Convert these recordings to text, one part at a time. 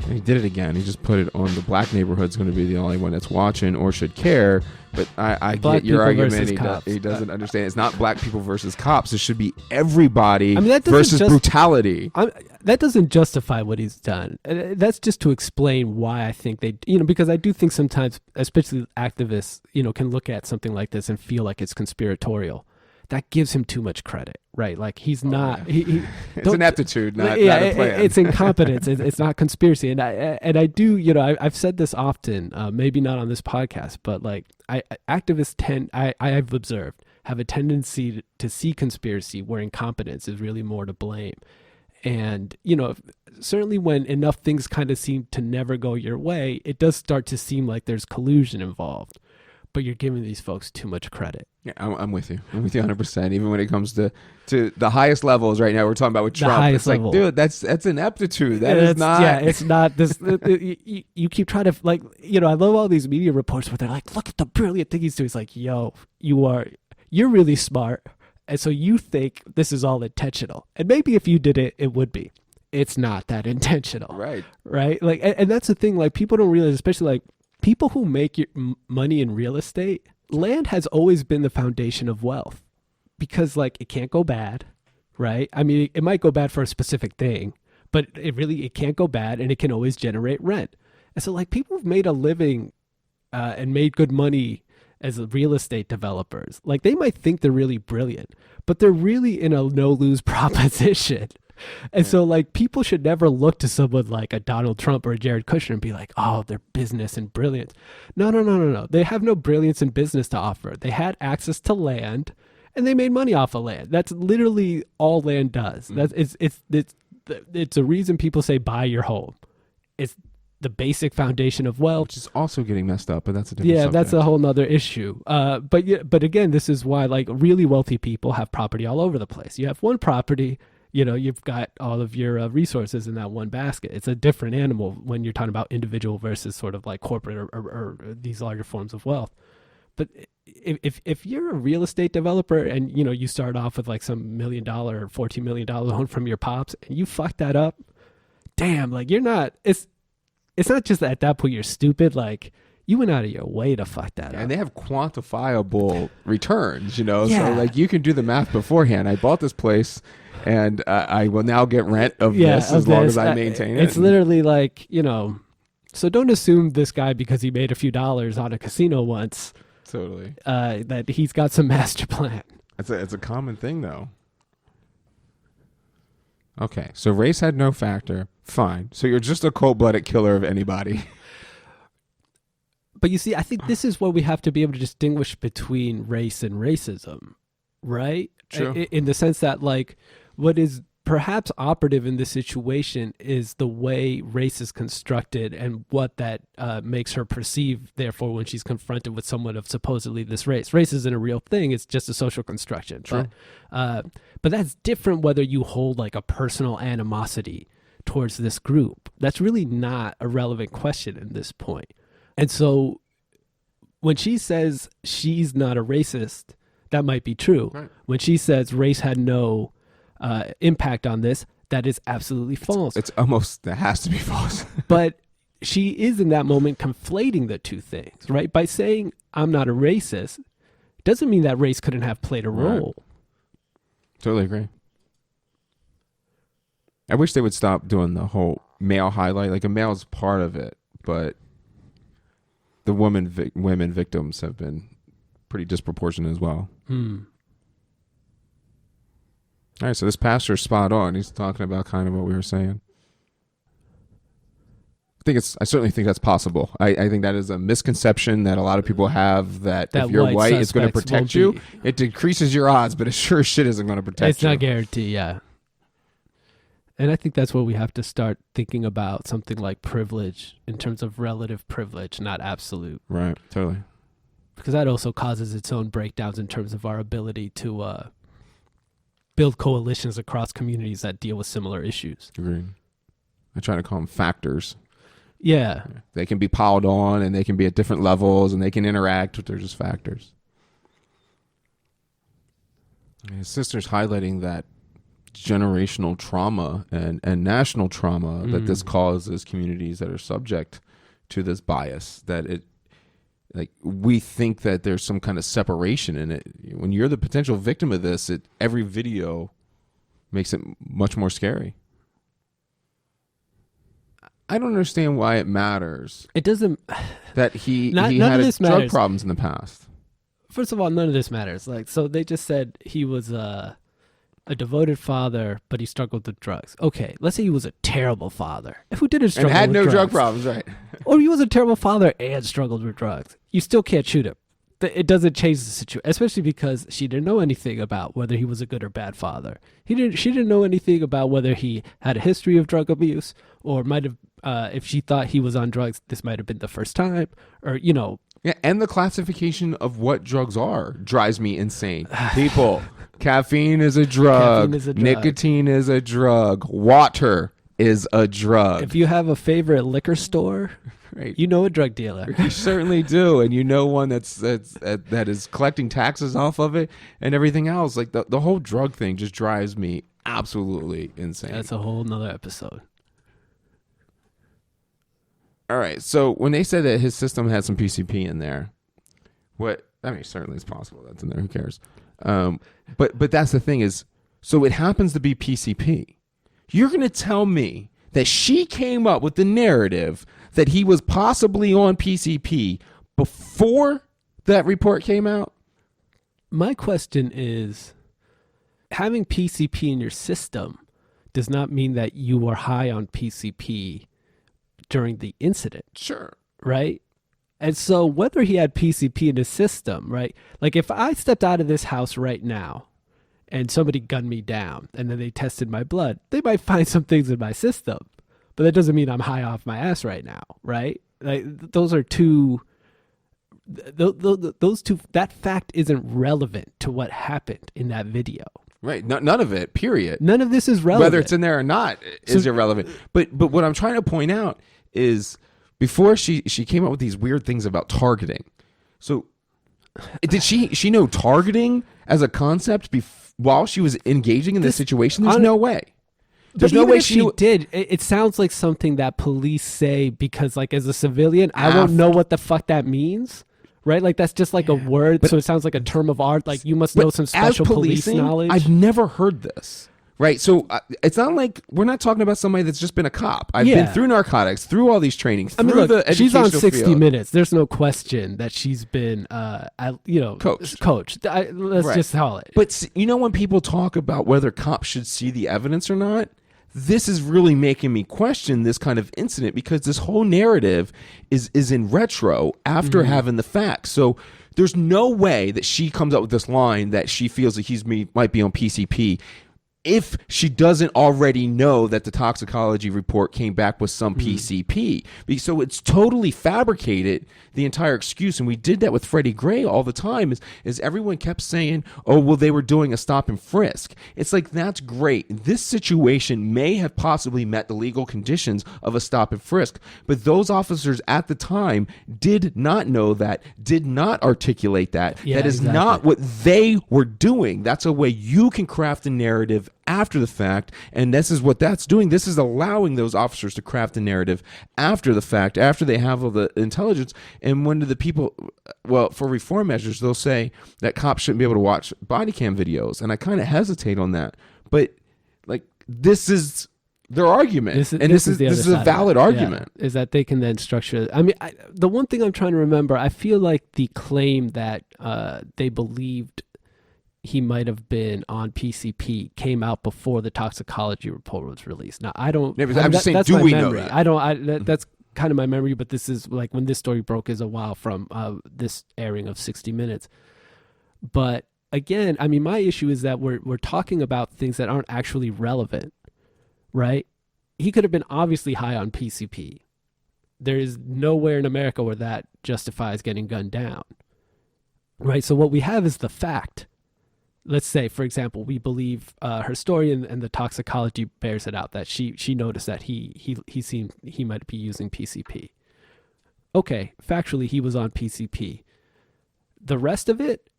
And he did it again. He just put it on the black neighborhood's going to be the only one that's watching or should care. But I get your argument. He doesn't understand. It's not black people versus cops. It should be everybody versus brutality. That doesn't justify what he's done. That's just to explain why I think they, because I do think sometimes, especially activists, can look at something like this and feel like it's conspiratorial. That gives him too much credit, right? Like he's not. It's an aptitude, not a plan. It's incompetence. It's not conspiracy. And I do. I've said this often. Maybe not on this podcast, but like activists I've observed have a tendency to see conspiracy where incompetence is really more to blame. And certainly when enough things kind of seem to never go your way, it does start to seem like there's collusion involved. But you're giving these folks too much credit. Yeah, I'm with you. I'm with you 100%. Even when it comes to the highest levels right now, we're talking about with Trump. It's like, dude, that's ineptitude. That is not. Yeah, it's not this. You keep trying to I love all these media reports where they're like, look at the brilliant thing he's doing. It's like, yo, you're really smart, and so you think this is all intentional. And maybe if you did it, it would be. It's not that intentional. Right. Right. Like, and that's the thing. Like people don't realize, especially like. People who make your money in real estate, land has always been the foundation of wealth because like it can't go bad, right? I mean, it might go bad for a specific thing, but it can't go bad and it can always generate rent. And so like people who've made a living and made good money as real estate developers, like they might think they're really brilliant, but they're really in a no-lose proposition. And so like people should never look to someone like a Donald Trump or a Jared Kushner and be like, oh, their business and brilliance. No. They have no brilliance in business to offer. They had access to land and they made money off of land. That's literally all land does. It's a reason people say buy your home. It's the basic foundation of wealth. Which is also getting messed up, but that's a different subject. That's a whole nother issue. But again, this is why like really wealthy people have property all over the place. You have one property, you've got all of your resources in that one basket. It's a different animal when you're talking about individual versus sort of like corporate or these larger forms of wealth. But if you're a real estate developer and, you start off with like some $1 million or $14 million loan from your pops and you fuck that up, damn, like you're not, it's not just that at that point you're stupid, like you went out of your way to fuck that up. And they have quantifiable returns, So like you can do the math beforehand. I bought this place and I will now get rent of this as long as I maintain it. It's literally like, so don't assume this guy, because he made a few dollars on a casino once, totally, that he's got some master plan. It's a common thing though. Okay, so race had no factor. Fine. So you're just a cold-blooded killer of anybody. But you see, I think this is where we have to be able to distinguish between race and racism, right? True. In the sense that, like, what is perhaps operative in this situation is the way race is constructed and what that makes her perceive, therefore, when she's confronted with someone of supposedly this race. Race isn't a real thing. It's just a social construction. True. But that's different whether you hold like a personal animosity towards this group. That's really not a relevant question at this point. And so when she says she's not a racist, that might be true. Right. When she says race had no impact on this, that is absolutely false. That has to be false. But she is in that moment conflating the two things, right? By saying I'm not a racist, doesn't mean that race couldn't have played a role. Right. Totally agree. I wish they would stop doing the whole male highlight. Like a male's part of it, but the women victims have been pretty disproportionate as well. All right, so this pastor's spot on. He's talking about kind of what we were saying. I certainly think that's possible. I think that is a misconception that a lot of people have that if you're white, it's going to protect you. It decreases your odds, but it sure as shit isn't going to protect you. It's not guaranteed, yeah. And I think that's where we have to start thinking about something like privilege in terms of relative privilege, not absolute. Right, totally. Because that also causes its own breakdowns in terms of our ability to build coalitions across communities that deal with similar issues. Agreed. I try to call them factors. Yeah. They can be piled on and they can be at different levels and they can interact, but they're just factors. His sister's highlighting that generational trauma and national trauma that this causes communities that are subject to this bias, that it, like, we think that there's some kind of separation in it. When you're the potential victim of this, every video makes it much more scary. I don't understand why it matters. It doesn't. That he had drug problems in the past. First of all, none of this matters. Like, so they just said he was a devoted father, but he struggled with drugs. Okay, let's say he was a terrible father who didn't struggle with drugs. And had no drug problems, right? Or he was a terrible father and struggled with drugs. You still can't shoot him. It doesn't change the situation, especially because she didn't know anything about whether he was a good or bad father. She didn't know anything about whether he had a history of drug abuse, or might have, if she thought he was on drugs, this might have been the first time, or, you know. Yeah, and the classification of what drugs are drives me insane. People, caffeine is a drug. Nicotine is a drug. Water is a drug. If you have a favorite liquor store, right, you know a drug dealer. You certainly do, and you know one that is collecting taxes off of it and everything else. Like the whole drug thing just drives me absolutely insane. That's a whole nother episode. All right, so when they said that his system had some PCP in there, certainly it's possible that's in there. Who cares? But that's the thing is, so it happens to be PCP. You're going to tell me that she came up with the narrative that he was possibly on PCP before that report came out? My question is, having PCP in your system does not mean that you were high on PCP during the incident. Sure. Right? And so whether he had PCP in his system, right? Like if I stepped out of this house right now and somebody gunned me down and then they tested my blood, they might find some things in my system. But that doesn't mean I'm high off my ass right now, right? Like those two, that fact isn't relevant to what happened in that video. Right. None of it, period. None of this is relevant. Whether it's in there or not is irrelevant. But what I'm trying to point out is before she came up with these weird things about targeting. So did she know targeting as a concept while she was engaging in this situation? There's no way. There's no way she did. It sounds like something that police say because, like, as a civilian, I won't know what the fuck that means. Right? Like, that's just like a word, so it sounds like a term of art. Like, you must know some special police knowledge. I've never heard this. Right? So it's not like we're not talking about somebody that's just been a cop. I've been through narcotics, through all these trainings, through the educational she's on 60 field. Minutes. There's no question that she's been, coached. Let's just call it. But when people talk about whether cops should see the evidence or not, this is really making me question this kind of incident, because this whole narrative is in retro after having the facts. So there's no way that she comes up with this line that she feels that might be on PCP if she doesn't already know that the toxicology report came back with some PCP. So it's totally fabricated, the entire excuse. And we did that with Freddie Gray all the time, is everyone kept saying, oh, well, they were doing a stop and frisk. It's like, that's great. This situation may have possibly met the legal conditions of a stop and frisk, but those officers at the time did not know that, did not articulate that. That is not what they were doing. That's a way you can craft a narrative after the fact, and this is what that's doing. This is allowing those officers to craft a narrative after the fact, after they have all the intelligence. And when do the people, well, for reform measures, they'll say that cops shouldn't be able to watch body cam videos, and I kind of hesitate on that. But like, this is their argument, this is a valid argument. Is that they can then structure. I mean, the one thing I'm trying to remember, I feel like the claim that they believed he might have been on PCP came out before the toxicology report was released. Now, I don't. I'm just saying, do we know that? That's kind of my memory, but this is like when this story broke is a while from this airing of 60 Minutes. But again, I mean, my issue is that we're talking about things that aren't actually relevant, right? He could have been obviously high on PCP. There is nowhere in America where that justifies getting gunned down, right? So what we have is the fact. Let's say, for example, we believe her story and the toxicology bears it out that she noticed that he might be using PCP. Okay, factually, he was on PCP. The rest of it,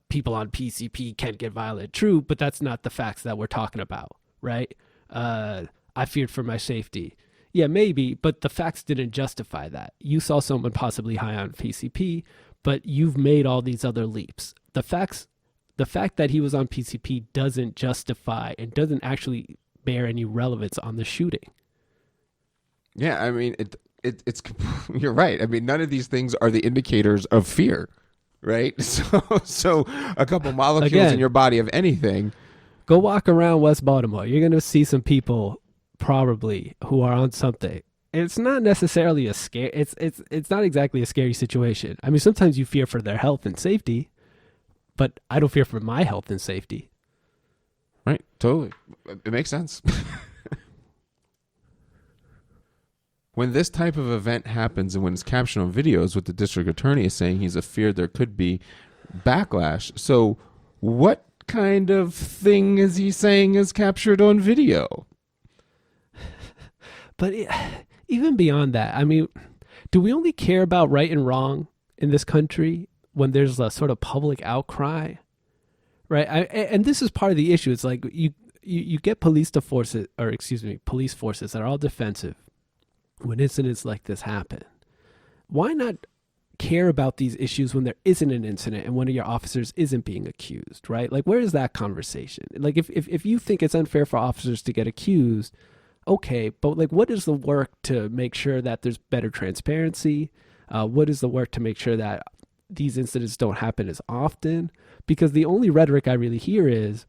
people on PCP can get violent. True, but that's not the facts that we're talking about, right? I feared for my safety. Yeah, maybe, but the facts didn't justify that. You saw someone possibly high on PCP, but you've made all these other leaps. The fact that he was on PCP doesn't justify and doesn't actually bear any relevance on the shooting. Yeah, I mean, it's you're right. I mean, none of these things are the indicators of fear, right? So a couple molecules in your body of anything. Go walk around West Baltimore. You're going to see some people probably who are on something. It's not necessarily a scare. It's not exactly a scary situation. I mean, sometimes you fear for their health and safety, but I don't fear for my health and safety. Right. Totally. It makes sense. When this type of event happens and when it's captured on videos, what the district attorney is saying, he's afraid there could be backlash. So what kind of thing is he saying is captured on video? But even beyond that, I mean, do we only care about right and wrong in this country when there's a sort of public outcry? Right. And this is part of the issue. It's like you get police forces that are all defensive when incidents like this happen. Why not care about these issues when there isn't an incident and one of your officers isn't being accused, right? Like, where is that conversation? Like, if you think it's unfair for officers to get accused, okay, but like, what is the work to make sure that there's better transparency? What is the work to make sure that these incidents don't happen as often? Because the only rhetoric I really hear is,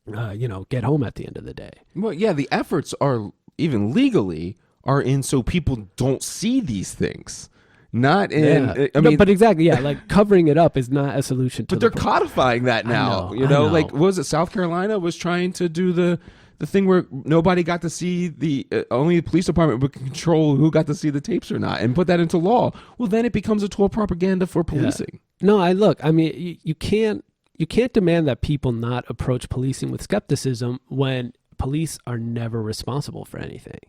get home at the end of the day. Well, yeah, the efforts are, even legally, are in so people don't see these things. Not in, yeah. I mean, but exactly, yeah, like covering it up is not a solution to But they're codifying that now. I know. Like, what was it? South Carolina was trying to do the thing where nobody got to see only the police department would control who got to see the tapes or not, and put that into law. Well, then it becomes a tool of propaganda for policing. Yeah. No, I mean, you can't demand that people not approach policing with skepticism when police are never responsible for anything,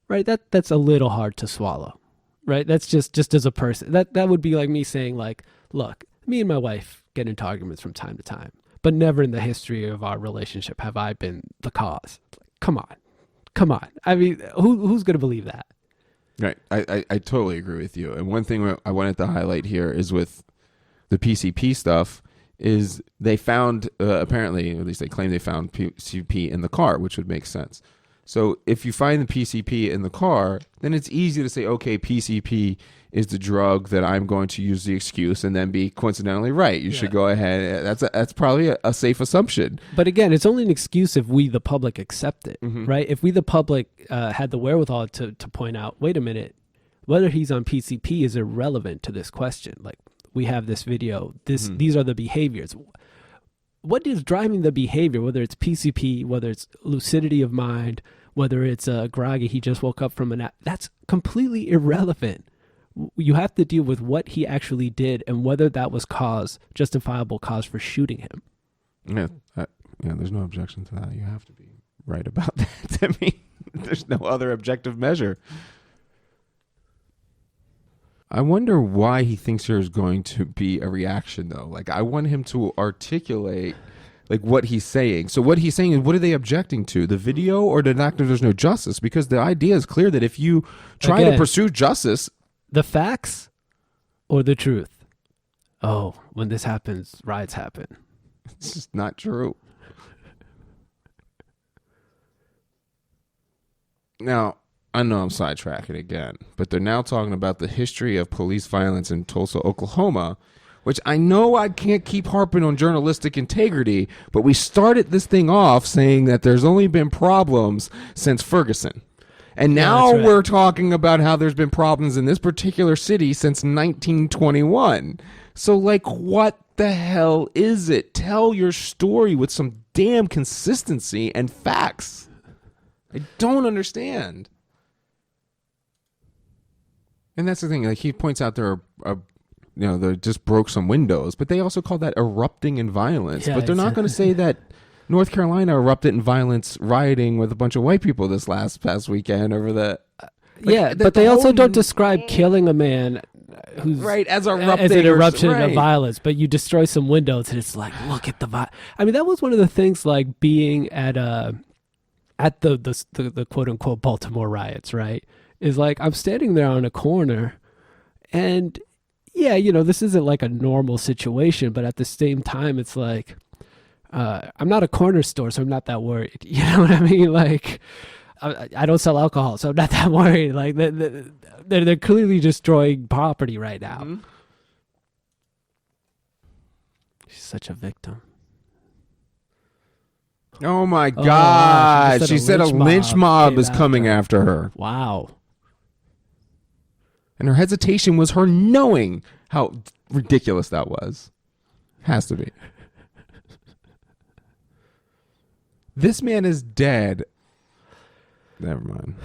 right? That's a little hard to swallow, right? That's just as a person. That would be like me saying, like, look, me and my wife get into arguments from time to time, but never in the history of our relationship have I been the cause. Come on. I mean, who's going to believe that? Right. I totally agree with you. And one thing I wanted to highlight here is with the PCP stuff is they found, apparently, at least they claim they found PCP in the car, which would make sense. So if you find the PCP in the car, then it's easy to say, okay, PCP is the drug that I'm going to use the excuse and then be coincidentally right. You should go ahead. That's probably a safe assumption. But again, it's only an excuse if we, the public, accept it, right? If we, the public, had the wherewithal to point out, wait a minute, whether he's on PCP is irrelevant to this question. Like, we have this video. These are the behaviors. What is driving the behavior, whether it's PCP, whether it's lucidity of mind, whether it's groggy, he just woke up from a nap, that's completely irrelevant. You have to deal with what he actually did and whether that was justifiable cause for shooting him. Yeah, there's no objection to that. You have to be right about that. I mean, there's no other objective measure. I wonder why he thinks there's going to be a reaction, though. Like, I want him to articulate, like, what he's saying. So what he's saying is, what are they objecting to? The video or the fact that there's no justice? Because the idea is clear that if you try to pursue justice... The facts or the truth? Oh, when this happens, riots happen. It's just not true. Now... I know I'm sidetracking again, but they're now talking about the history of police violence in Tulsa, Oklahoma, which I know I can't keep harping on journalistic integrity, but we started this thing off saying that there's only been problems since Ferguson. And now we're talking about how there's been problems in this particular city since 1921. So, like, what the hell is it? Tell your story with some damn consistency and facts. I don't understand. And that's the thing. Like, he points out they just broke some windows, but they also call that erupting in violence. Yeah, but they're not going to say that North Carolina erupted in violence, rioting with a bunch of white people this past weekend over the. But they also don't describe killing a man who's right as an eruption of violence, but you destroy some windows and it's like, look at the I mean, that was one of the things, like being at the quote unquote Baltimore riots, right? Is like, I'm standing there on a corner and yeah, this isn't like a normal situation, but at the same time, it's like, I'm not a corner store, so I'm not that worried. You know what I mean? Like, I don't sell alcohol, so I'm not that worried. Like, they're clearly destroying property right now. Mm-hmm. She's such a victim. Oh my God! She said a lynch mob is coming after her. Wow. And her hesitation was her knowing how ridiculous that was. Has to be. This man is dead. Never mind.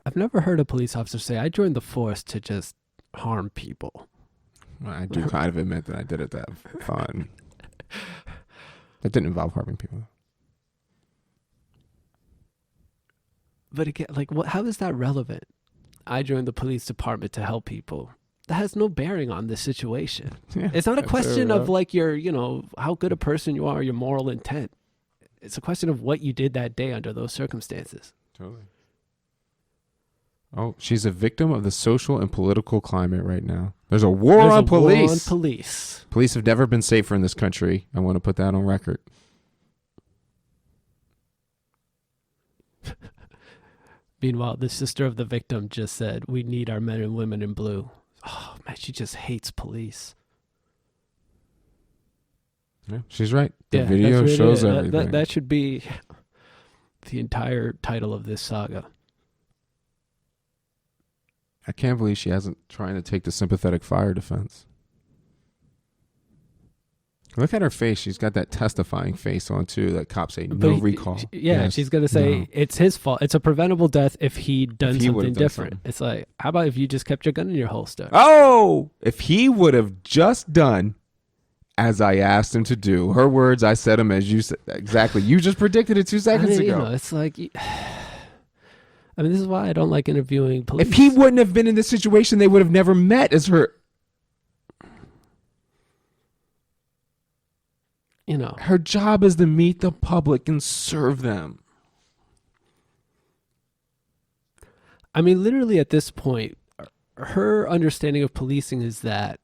I've never heard a police officer say, I joined the force to just harm people. Well, I do kind of admit that I did it to have fun. That didn't involve harming people. But again, like, how is that relevant? I joined the police department to help people. That has no bearing on this situation. Yeah, it's not a question of like your, how good a person you are, your moral intent. It's a question of what you did that day under those circumstances. Totally. Oh, she's a victim of the social and political climate right now. There's a war on police. Police have never been safer in this country. I want to put that on record. Meanwhile, the sister of the victim just said, we need our men and women in blue. Oh, man, she just hates police. Yeah, she's right. The video shows everything. That should be the entire title of this saga. I can't believe she hasn't trying to take the sympathetic fire defense. Look at her face. She's got that testifying face on, too, that cops say no recall. Yes, she's going to say it's his fault. It's a preventable death if he'd done something different. It's like, how about if you just kept your gun in your holster? Oh, if he would have just done as I asked him to do. Her words, I said them as you said. Exactly. You just predicted it 2 seconds ago. It's like, this is why I don't like interviewing police. If he wouldn't have been in this situation, they would have never met as her. Her job is to meet the public and serve them. I mean, literally at this point, her understanding of policing is that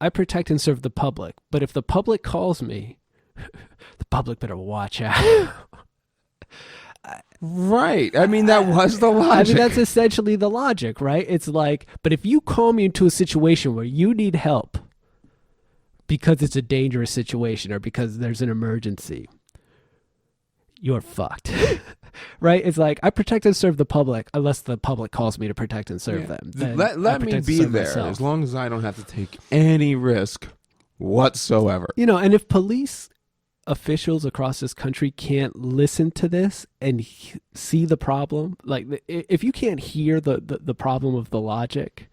I protect and serve the public, but if the public calls me, the public better watch out. Right. I mean, that was the logic. I mean, that's essentially the logic, right? It's like, but if you call me into a situation where you need help because it's a dangerous situation or because there's an emergency, you're fucked. Right? It's like, I protect and serve the public unless the public calls me to protect and serve them. Let me be there myself. As long as I don't have to take any risk whatsoever. And if police officials across this country can't listen to this and see the problem, like if you can't hear the problem of the logic,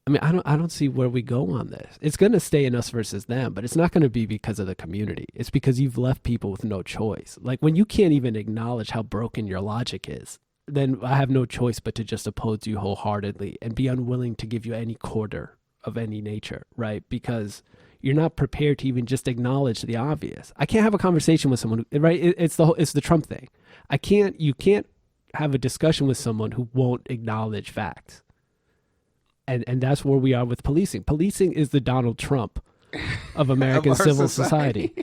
I mean, I don't see where we go on this. It's going to stay in us versus them, but it's not going to be because of the community. It's because you've left people with no choice. Like, when you can't even acknowledge how broken your logic is, then I have no choice but to just oppose you wholeheartedly and be unwilling to give you any quarter of any nature, right? Because you're not prepared to even just acknowledge the obvious. I can't have a conversation with someone who, right? It's the Trump thing. You can't have a discussion with someone who won't acknowledge facts. And that's where we are with policing. Policing is the Donald Trump of American civil society.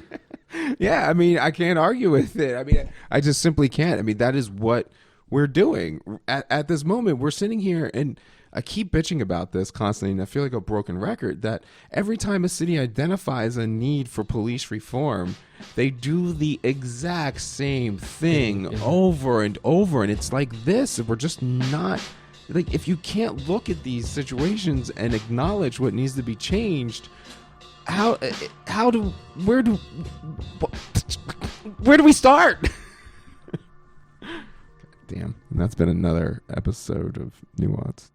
Yeah, I mean, I can't argue with it. I mean, I just simply can't. I mean, that is what we're doing. At this moment, we're sitting here, and I keep bitching about this constantly, and I feel like a broken record, that every time a city identifies a need for police reform, they do the exact same thing over and over. And it's like this. We're just not... Like, if you can't look at these situations and acknowledge what needs to be changed, where do we start? Damn, and that's been another episode of Nuance.